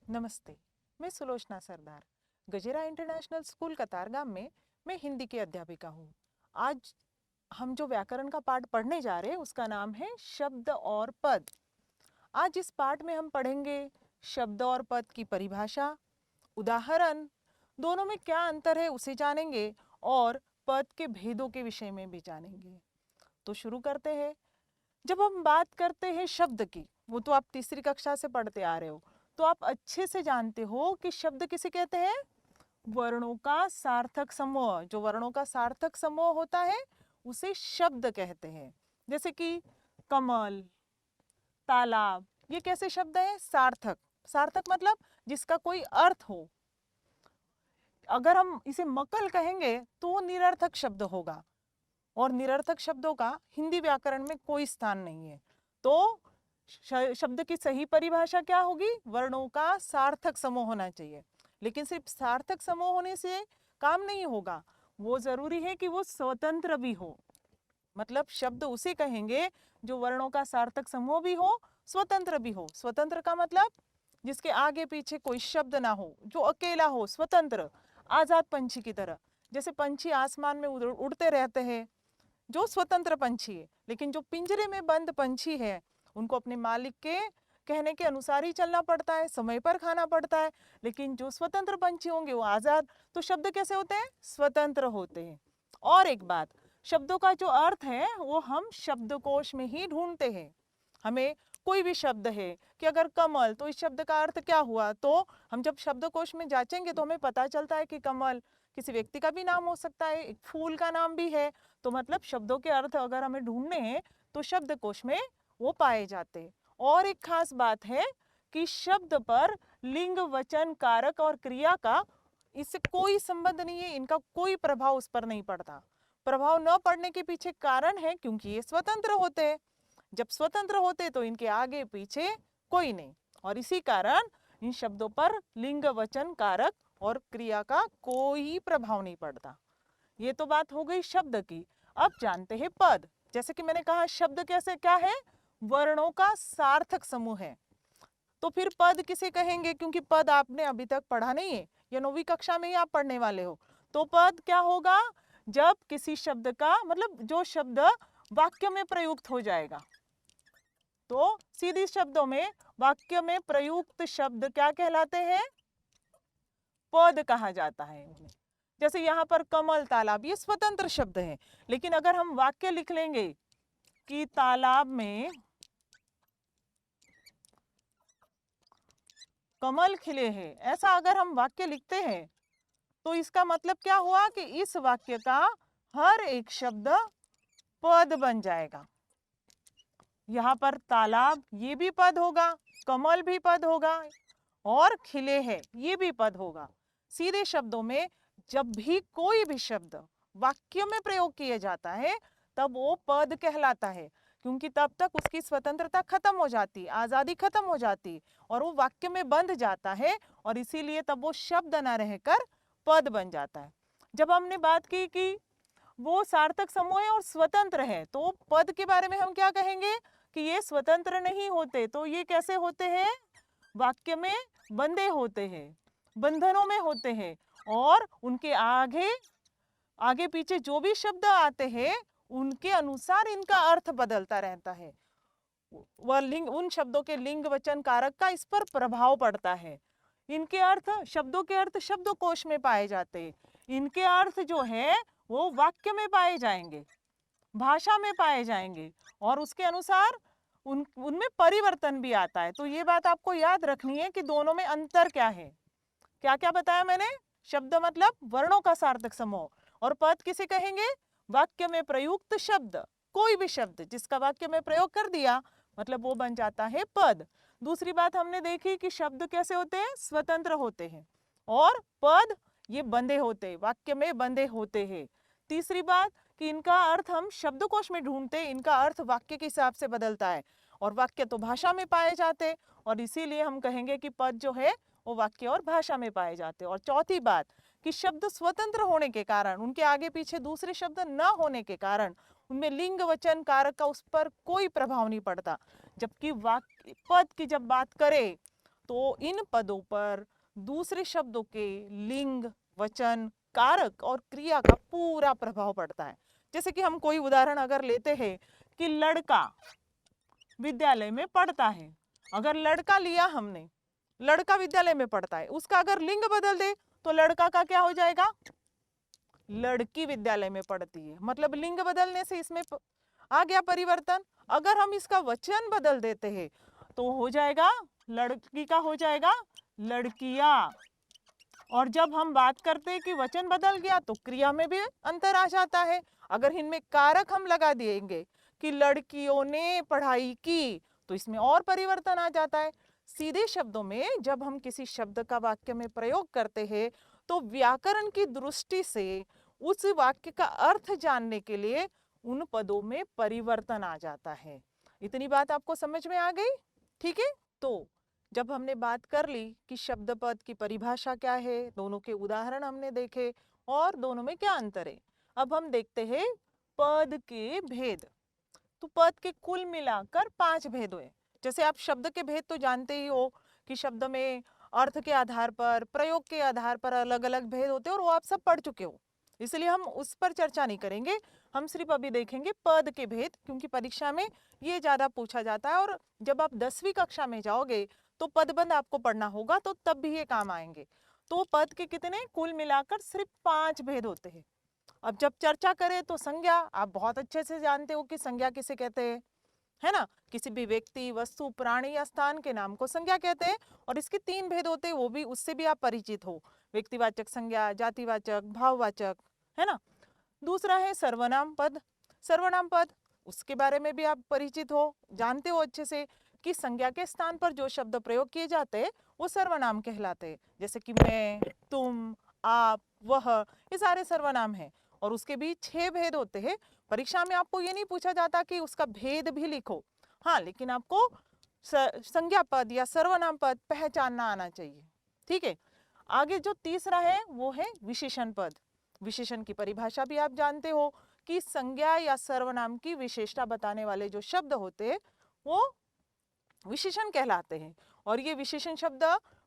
नमस्ते, मैं सुलोचना सरदार। Gajera international school Katargam में मैं हिंदी की अध्यापिका हूँ। आज हम जो व्याकरण का पाठ पढ़ने जा रहे हैं उसका नाम है शब्द और पद। आज इस पाठ में हम पढ़ेंगे शब्द और पद की परिभाषा, उदाहरण, दोनों में क्या अंतर है उसे जानेंगे और पद के भेदों के विषय में भी जानेंगे। तो शुरू करते हैं। जब हम बात करते हैं शब्द की, वो तो आप तीसरी कक्षा से पढ़ते आ रहे हो, तो आप अच्छे से जानते हो कि शब्द किसे कहते हैं। वर्णों का सार्थक समूह। जो वर्णों का सार्थक समूह होता है उसे शब्द कहते हैं। जैसे कि कमल, तालाब, ये कैसे शब्द है? सार्थक। सार्थक मतलब जिसका कोई अर्थ हो। अगर हम इसे मकल कहेंगे तो वो निरर्थक शब्द होगा, और निरर्थक शब्दों का हिंदी व्याकरण में कोई स्थान नहीं है। तो शब्द की सही परिभाषा क्या होगी? वर्णों का सार्थक समूह होना चाहिए। लेकिन सिर्फ सार्थक समूह होने से काम नहीं होगा, वो जरूरी है कि वो स्वतंत्र भी हो। मतलब शब्द उसे कहेंगे जो वर्णों का सार्थक समूह भी हो, स्वतंत्र भी हो। स्वतंत्र का मतलब जिसके आगे पीछे कोई शब्द ना हो, जो अकेला हो, स्वतंत्र, आजाद पंछी की तरह। जैसे पंछी आसमान में उड़ते रहते हैं, जो स्वतंत्र पंछी है। लेकिन जो पिंजरे में बंद पंछी है उनको अपने मालिक के कहने के अनुसार ही चलना पड़ता है, समय पर खाना पड़ता है। लेकिन जो स्वतंत्र पंछी होंगे वो आजाद। तो शब्द कैसे होते हैं? स्वतंत्र होते हैं। और एक बात, शब्दों का जो अर्थ है वो हम शब्दकोश में ही ढूंढते हैं। हमें कोई भी शब्द है कि अगर कमल, तो इस शब्द का अर्थ क्या हुआ? तो हम जब शब्दकोश में जांचेंगे तो हमें पता चलता है कि कमल किसी व्यक्ति का भी नाम हो सकता है, एक फूल का नाम भी है। तो मतलब शब्दों के अर्थ अगर हमें ढूंढने हैं तो शब्दकोश में वो पाए जाते हैं। और एक खास बात है कि शब्द पर लिंग, वचन, कारक और क्रिया का इससे कोई संबंध नहीं है, इनका कोई प्रभाव उस पर नहीं पड़ता। प्रभाव न पड़ने के पीछे कारण है क्योंकि ये स्वतंत्र होते हैं। जब स्वतंत्र होते तो इनके आगे पीछे कोई नहीं, और इसी कारण इन शब्दों पर लिंग, वचन, कारक और क्रिया का कोई प्रभाव नहीं पड़ता। ये तो बात हो गई शब्द की। अब जानते हैं पद। जैसे कि मैंने कहा शब्द कैसे क्या है? वर्णों का सार्थक समूह है। तो फिर पद किसे कहेंगे? क्योंकि पद आपने अभी तक पढ़ा नहीं है, या 9वीं कक्षा में ही आप पढ़ने वाले हो। तो पद क्या होगा? जब किसी शब्द का मतलब जो शब्द वाक्य में प्रयुक्त हो जाएगा। तो सीधी शब्दों में वाक्य में प्रयुक्त शब्द क्या कहलाते हैं? पद कहा जाता है उन्हें। जैसे यहाँ पर कमल, तालाब, ये स्वतंत्र शब्द है। लेकिन अगर हम वाक्य लिख लेंगे कि तालाब में कमल खिले हैं, ऐसा अगर हम वाक्य लिखते हैं तो इसका मतलब क्या हुआ कि इस वाक्य का हर एक शब्द पद बन जाएगा। यहाँ पर तालाब ये भी पद होगा, कमल भी पद होगा, और खिले हैं ये भी पद होगा। सीधे शब्दों में जब भी कोई भी शब्द वाक्य में प्रयोग किया जाता है तब वो पद कहलाता है, क्योंकि तब तक उसकी स्वतंत्रता खत्म हो जाती, आजादी खत्म हो जाती, और वो वाक्य में बंध जाता है, और इसीलिए तब वो शब्द न रहकर पद बन जाता है। जब हमने बात की कि वो सार्थक समूह है और स्वतंत्र है, तो पद के बारे में हम क्या कहेंगे कि ये स्वतंत्र नहीं होते। तो ये कैसे होते हैं? वाक्य में बंधे होते हैं, बंधनों में होते हैं, और उनके आगे आगे पीछे जो भी शब्द आते हैं उनके अनुसार इनका अर्थ बदलता रहता है। वह लिंग, उन शब्दों के लिंग, वचन, कारक का इस पर प्रभाव पड़ता है। इनके अर्थ, शब्दों के अर्थ शब्दकोश में पाए जाते हैं। इनके अर्थ जो है वो वाक्य में पाए जाएंगे, भाषा में पाए जाएंगे, और उसके अनुसार उनमें परिवर्तन भी आता है। तो ये बात आपको याद रखनी है कि दोनों में अंतर क्या है। क्या क्या बताया मैंने? शब्द मतलब वर्णों का सार्थक समूह, और पद किसे कहेंगे? वाक्य में प्रयुक्त शब्द। कोई भी शब्द जिसका वाक्य में प्रयोग कर दिया मतलब वो बन जाता है पद। दूसरी बात हमने देखी कि शब्द कैसे होते हैं? स्वतंत्र होते हैं, और पद ये बंधे होते हैं, वाक्य में बंधे होते हैं। तीसरी बात कि इनका अर्थ हम शब्दकोश में ढूंढते, इनका अर्थ वाक्य के हिसाब से बदलता है, और वाक्य तो भाषा में पाए जाते, और इसीलिए हम कहेंगे कि पद जो है वो वाक्य और भाषा में पाए जाते हैं। और चौथी बात कि शब्द स्वतंत्र होने के कारण, उनके आगे पीछे दूसरे शब्द न होने के कारण उनमें लिंग, वचन, कारक का उस पर कोई प्रभाव नहीं पड़ता। जबकि वाक्य पद की जब बात करें तो इन पदों पर दूसरे शब्दों के लिंग, वचन, कारक और क्रिया का पूरा प्रभाव पड़ता है। जैसे कि हम कोई उदाहरण अगर लेते हैं कि लड़का विद्यालय में पढ़ता है, अगर लड़का लिया हमने, लड़का विद्यालय में पढ़ता है, उसका अगर लिंग बदल दे तो लड़का का क्या हो जाएगा? लड़की विद्यालय में पढ़ती है, मतलब लिंग बदलने से इसमें आ गया परिवर्तन। अगर हम इसका वचन बदल देते हैं तो हो जाएगा, लड़की का हो जाएगा लड़कियां। और जब हम बात करते हैं कि वचन बदल गया तो क्रिया में भी अंतर आ जाता है। अगर इनमें कारक हम लगा देंगे कि लड़कियों ने पढ़ाई की तो इसमें और परिवर्तन आ जाता है। सीधे शब्दों में जब हम किसी शब्द का वाक्य में प्रयोग करते हैं तो व्याकरण की दृष्टि से उस वाक्य का अर्थ जानने के लिए उन पदों में परिवर्तन आ जाता है। इतनी बात आपको समझ में आ गई? ठीक है। तो जब हमने बात कर ली कि शब्द पद की परिभाषा क्या है, दोनों के उदाहरण हमने देखे और दोनों में क्या अंतर है, अब हम देखते हैं पद के भेद। तो पद के कुल मिलाकर 5 भेद हुए। जैसे आप शब्द के भेद तो जानते ही हो कि शब्द में अर्थ के आधार पर, प्रयोग के आधार पर अलग अलग भेद होते हैं और वो आप सब पढ़ चुके हो, इसलिए हम उस पर चर्चा नहीं करेंगे। हम सिर्फ अभी देखेंगे पद के भेद, क्योंकि परीक्षा में ये ज्यादा पूछा जाता है और जब आप 10वीं कक्षा में जाओगे तो पदबंध आपको पढ़ना होगा, तो तब भी ये काम आएंगे। तो पद के कितने कुल मिलाकर सिर्फ 5 भेद होते हैं। अब जब चर्चा करें तो संज्ञा आप बहुत अच्छे से जानते हो कि संज्ञा किसे कहते हैं, है ना? किसी भी व्यक्ति, वस्तु, प्राणी या स्थान के नाम को संज्ञा कहते हैं और इसके 3 भेद होते हैं, वो भी उससे भी आप परिचित हो, व्यक्तिवाचक संज्ञा, जातिवाचक, भाववाचक, है ना? दूसरा है सर्वनाम पद। सर्वनाम पद उसके बारे में भी आप परिचित हो, जानते हो अच्छे से कि संज्ञा के स्थान पर जो शब्द प्रयोग किए जाते हैं वो सर्वनाम कहलाते हैं। जैसे कि मैं, तुम, आप, वह, ये सारे सर्वनाम हैं और उसके भी 6 भेद होते हैं। परीक्षा में आपको ये नहीं पूछा जाता कि उसका भेद भी लिखो, हाँ, लेकिन आपको संज्ञा पद या सर्वनाम पद पहचानना आना चाहिए। ठीक है। आगे जो तीसरा है वो है विशेषण पद। विशेषण की परिभाषा भी आप जानते हो कि संज्ञा या सर्वनाम की विशेषता बताने वाले जो शब्द होते हैं वो विशेषण कहलाते हैं। और ये विशेषण शब्द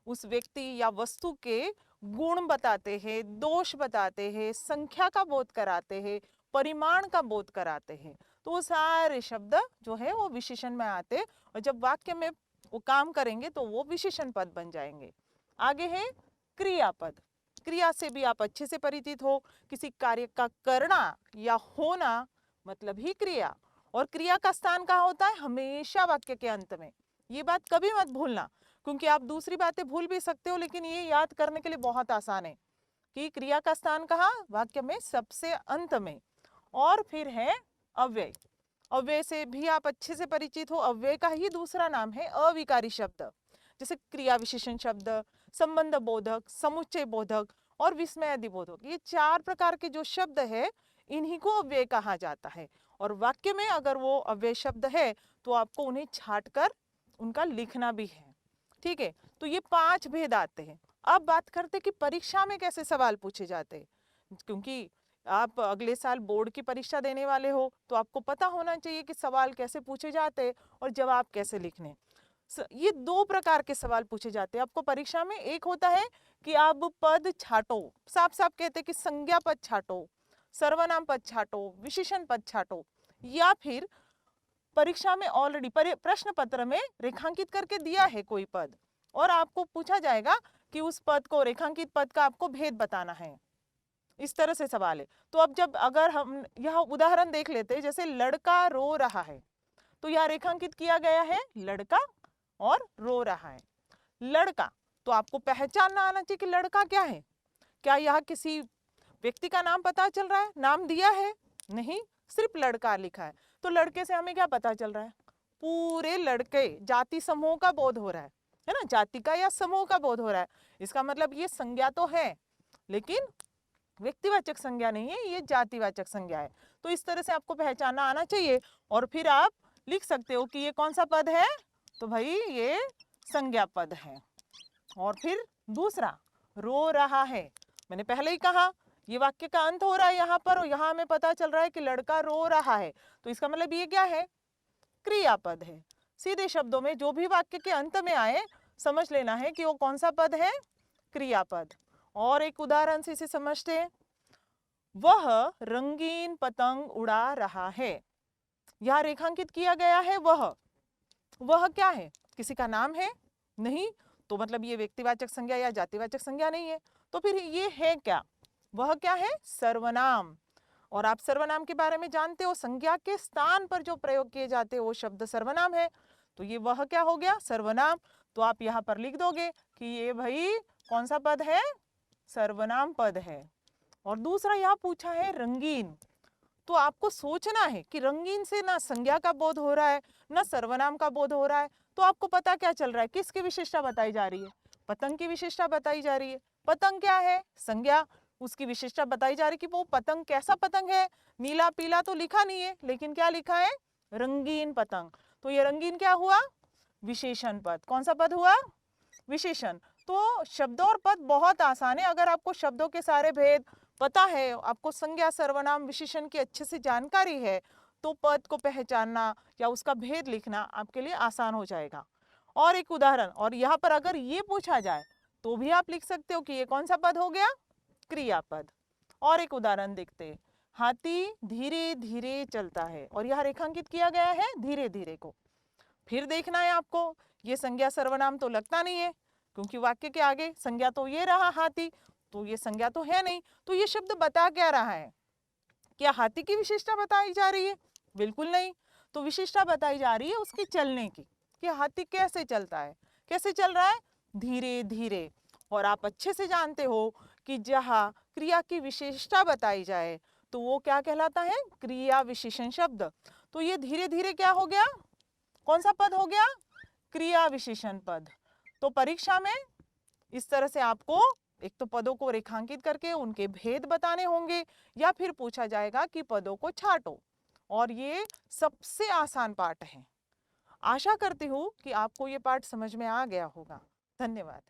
उस व्यक्ति या वस्तु के गुण बताते हैं, दोष बताते हैं, संख्या का बोध कराते हैं, परिमाण का बोध कराते हैं। तो वो सारे शब्द जो है वो विशेषण में आते हैं और जब वाक्य में वो काम करेंगे तो वो विशेषण पद बन जाएंगे। आगे है क्रियापद। क्रिया से भी आप अच्छे से परिचित हो, किसी कार्य का करना या होना मतलब ही क्रिया। और क्रिया का स्थान कहाँ होता है? हमेशा वाक्य के अंत में। ये बात कभी मत भूलना, क्योंकि आप दूसरी बातें भूल भी सकते हो, लेकिन ये याद करने के लिए बहुत आसान है कि क्रिया का स्थान कहाँ? वाक्य में सबसे अंत में। और फिर है अव्यय। अव्यय से भी आप अच्छे से परिचित हो, अव्यय का ही दूसरा नाम है अविकारी शब्द। जैसे क्रिया विशेषण शब्द, संबंध बोधक, समुच्चय बोधक और विस्मयादि बोधक, ये 4 प्रकार के जो शब्द है इन्हीं को अव्यय कहा जाता है। और वाक्य में अगर वो अव्यय शब्द है तो आपको उन्हें छांटकर उनका लिखना भी है। ठीक है। तो ये 5 भेद आते हैं। अब बात करते कि परीक्षा में कैसे सवाल पूछे जाते हैं, क्योंकि आप अगले साल बोर्ड की परीक्षा देने वाले हो तो आपको पता होना चाहिए कि सवाल कैसे पूछे जाते हैं और जवाब कैसे लिखने। ये 2 प्रकार के सवाल पूछे जाते हैं आपको परीक्षा में। एक होता है कि आप पद छाटो, साफ साफ कहते हैं कि संज्ञा पद छाटो, सर्वनाम पद छाटो, विशेषण पद छाटो, या फिर परीक्षा में ऑलरेडी प्रश्न पत्र में रेखांकित करके दिया है कोई पद और आपको पूछा जाएगा कि उस पद को, रेखांकित पद का आपको भेद बताना है। इस तरह से सवाल है। तो अब जब अगर हम यह उदाहरण देख लेते हैं, जैसे लड़का रो रहा है, तो यह रेखांकित किया गया है लड़का और रो रहा है। लड़का तो आपको पहचानना आना चाहिए कि लड़का क्या है। क्या यह किसी व्यक्ति का नाम पता चल रहा है? नाम दिया है? नहीं, सिर्फ लड़का लिखा है। तो लड़के से हमें क्या पता चल रहा है? पूरे लड़के, जाति समूह का बोध हो रहा है ना, जाति का या समूह का बोध हो रहा है। इसका मतलब ये संज्ञा तो है लेकिन व्यक्तिवाचक संज्ञा नहीं है, ये जातिवाचक संज्ञा है। तो इस तरह से आपको पहचानना आना चाहिए और फिर आप लिख सकते हो कि ये कौन सा पद है, तो भाई ये संज्ञा पद है। और फिर दूसरा, रो रहा है, मैंने पहले ही कहा ये वाक्य का अंत हो रहा है यहाँ पर और यहाँ हमें पता चल रहा है कि लड़का रो रहा है, तो इसका मतलब ये क्या है? क्रियापद है। सीधे शब्दों में जो भी वाक्य के अंत में आए समझ लेना है कि वो कौन सा पद है, क्रियापद। और एक उदाहरण से इसे समझते हैं। वह रंगीन पतंग उड़ा रहा है। यह रेखांकित किया गया है वह क्या है, किसी का नाम है नहीं, तो मतलब ये व्यक्तिवाचक संज्ञा या जातिवाचक संज्ञा नहीं है, तो फिर ये है क्या, वह क्या है, सर्वनाम। और आप सर्वनाम के बारे में जानते हो, संज्ञा के स्थान पर जो प्रयोग किए जाते हैं वो शब्द सर्वनाम है। तो ये वह क्या हो गया, सर्वनाम। तो आप यहाँ पर लिख दोगे कि ये भाई कौन सा पद है, सर्वनाम पद है। और दूसरा यहाँ पूछा है रंगीन, तो आपको सोचना है कि रंगीन से ना संज्ञा का बोध हो रहा है ना सर्वनाम का बोध हो रहा है, तो आपको पता क्या चल रहा है, किसकी विशेषता बताई जा रही है, पतंग की विशेषता बताई जा रही है। पतंग क्या है, संज्ञा, उसकी विशेषता बताई जा रही है कि वो पतंग कैसा पतंग है, नीला पीला तो लिखा नहीं है, लेकिन क्या लिखा है, रंगीन पतंग। तो ये रंगीन क्या हुआ, विशेषण पद। कौन सा पद हुआ, विशेषण। तो शब्द और पद बहुत आसान है, अगर आपको शब्दों के सारे भेद पता है, आपको संज्ञा सर्वनाम विशेषण की अच्छे से जानकारी है, तो पद को पहचानना या उसका भेद लिखना आपके लिए आसान हो जाएगा। और एक उदाहरण, और यहाँ पर अगर ये पूछा जाए तो भी आप लिख सकते हो कि ये कौन सा पद हो गया, क्रियापद। और एक उदाहरण देखते हैं, हाथी धीरे धीरे चलता है, और यह रेखांकित किया गया है धीरे धीरे को। फिर देखना है आपको, ये संज्ञा सर्वनाम तो लगता नहीं है, क्योंकि वाक्य के आगे संज्ञा तो ये रहा हाथी, तो ये संज्ञा तो है नहीं। तो ये शब्द बता क्या रहा है, क्या हाथी की विशेषता बताई जा रही है, बिल्कुल नहीं। तो विशेषता बताई जा रही है उसकी चलने की, कि हाथी कैसे चलता है, कैसे चल रहा है, धीरे धीरे। और आप अच्छे से जानते हो कि जहाँ क्रिया की विशेषता बताई जाए तो वो क्या कहलाता है, क्रिया विशेषण शब्द। तो ये धीरे धीरे क्या हो गया, कौन सा पद हो गया, क्रिया विशेषण पद। तो परीक्षा में इस तरह से आपको एक तो पदों को रेखांकित करके उनके भेद बताने होंगे, या फिर पूछा जाएगा कि पदों को छांटो। और ये सबसे आसान पाठ है। आशा करती हूँ कि आपको ये पाठ समझ में आ गया होगा। धन्यवाद।